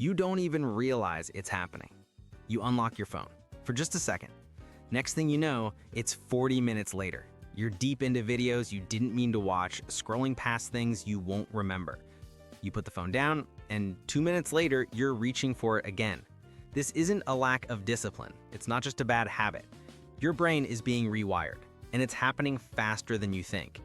You don't even realize it's happening. You unlock your phone for just a second. Next thing you know, it's 40 minutes later. You're deep into videos you didn't mean to watch, scrolling past things you won't remember. You put the phone down, and 2 minutes later, you're reaching for it again. This isn't a lack of discipline. It's not just a bad habit. Your brain is being rewired, and it's happening faster than you think.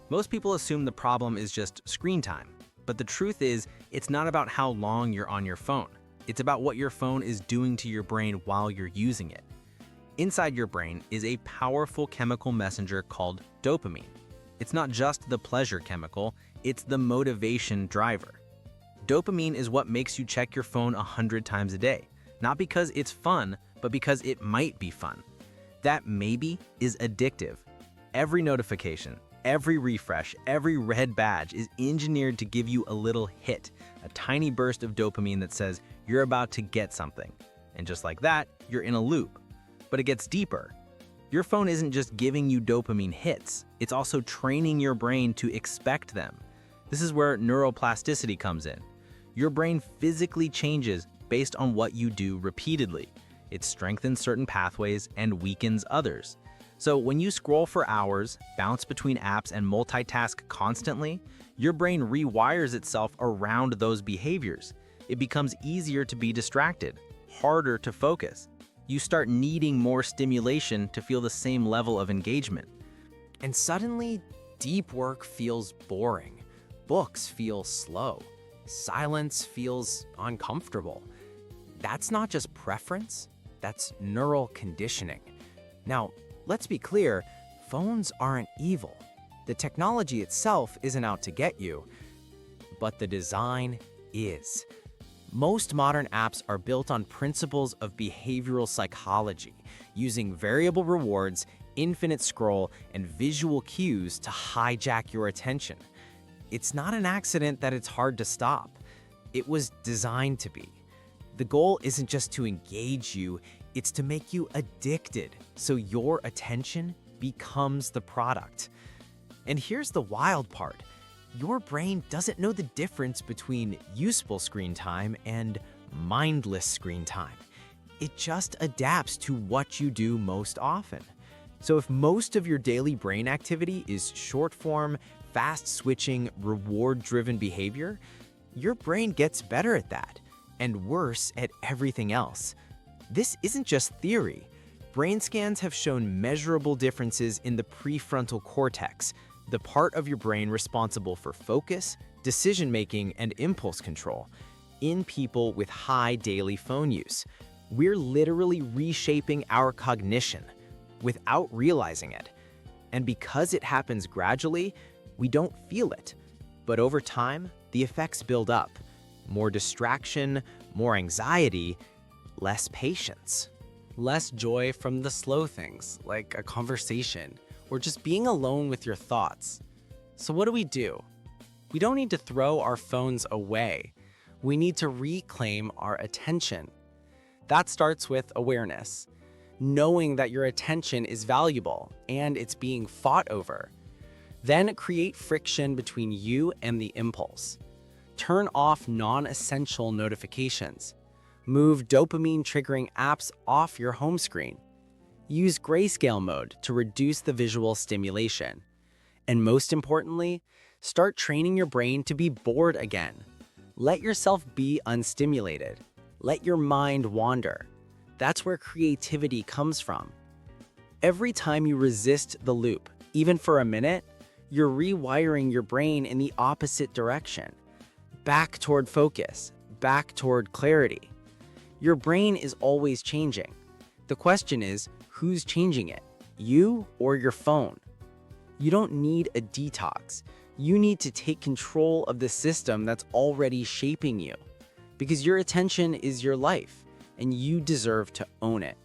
Most people assume the problem is just screen time, but the truth is, it's not about how long you're on your phone. It's about what your phone is doing to your brain while you're using it. Inside your brain is a powerful chemical messenger called dopamine. It's not just the pleasure chemical, it's the motivation driver. Dopamine is what makes you check your phone 100 times a day, not because it's fun, but because it might be fun. That maybe is addictive. Every notification, every refresh, every red badge is engineered to give you a little hit, a tiny burst of dopamine that says you're about to get something. And just like that, you're in a loop. But it gets deeper. Your phone isn't just giving you dopamine hits, it's also training your brain to expect them. This is where neuroplasticity comes in. Your brain physically changes based on what you do repeatedly. It strengthens certain pathways and weakens others. So when you scroll for hours, bounce between apps, and multitask constantly, your brain rewires itself around those behaviors. It becomes easier to be distracted, harder to focus. You start needing more stimulation to feel the same level of engagement. And suddenly, deep work feels boring. Books feel slow. Silence feels uncomfortable. That's not just preference, that's neural conditioning. Now, let's be clear, phones aren't evil. The technology itself isn't out to get you, but the design is. Most modern apps are built on principles of behavioral psychology, using variable rewards, infinite scroll, and visual cues to hijack your attention. It's not an accident that it's hard to stop. It was designed to be. The goal isn't just to engage you, it's to make you addicted, so your attention becomes the product. And here's the wild part. Your brain doesn't know the difference between useful screen time and mindless screen time. It just adapts to what you do most often. So if most of your daily brain activity is short-form, fast-switching, reward-driven behavior, your brain gets better at that, and worse at everything else. This isn't just theory. Brain scans have shown measurable differences in the prefrontal cortex, the part of your brain responsible for focus, decision-making, and impulse control, in people with high daily phone use. We're literally reshaping our cognition without realizing it. And because it happens gradually, we don't feel it. But over time, the effects build up. More distraction, more anxiety, less patience. Less joy from the slow things, like a conversation, or just being alone with your thoughts. So what do? We don't need to throw our phones away. We need to reclaim our attention. That starts with awareness, knowing that your attention is valuable and it's being fought over. Then create friction between you and the impulse. Turn off non-essential notifications. Move dopamine-triggering apps off your home screen. Use grayscale mode to reduce the visual stimulation. And most importantly, start training your brain to be bored again. Let yourself be unstimulated. Let your mind wander. That's where creativity comes from. Every time you resist the loop, even for a minute, you're rewiring your brain in the opposite direction. Back toward focus, back toward clarity. Your brain is always changing. The question is, who's changing it? You or your phone? You don't need a detox. You need to take control of the system that's already shaping you. Because your attention is your life, and you deserve to own it.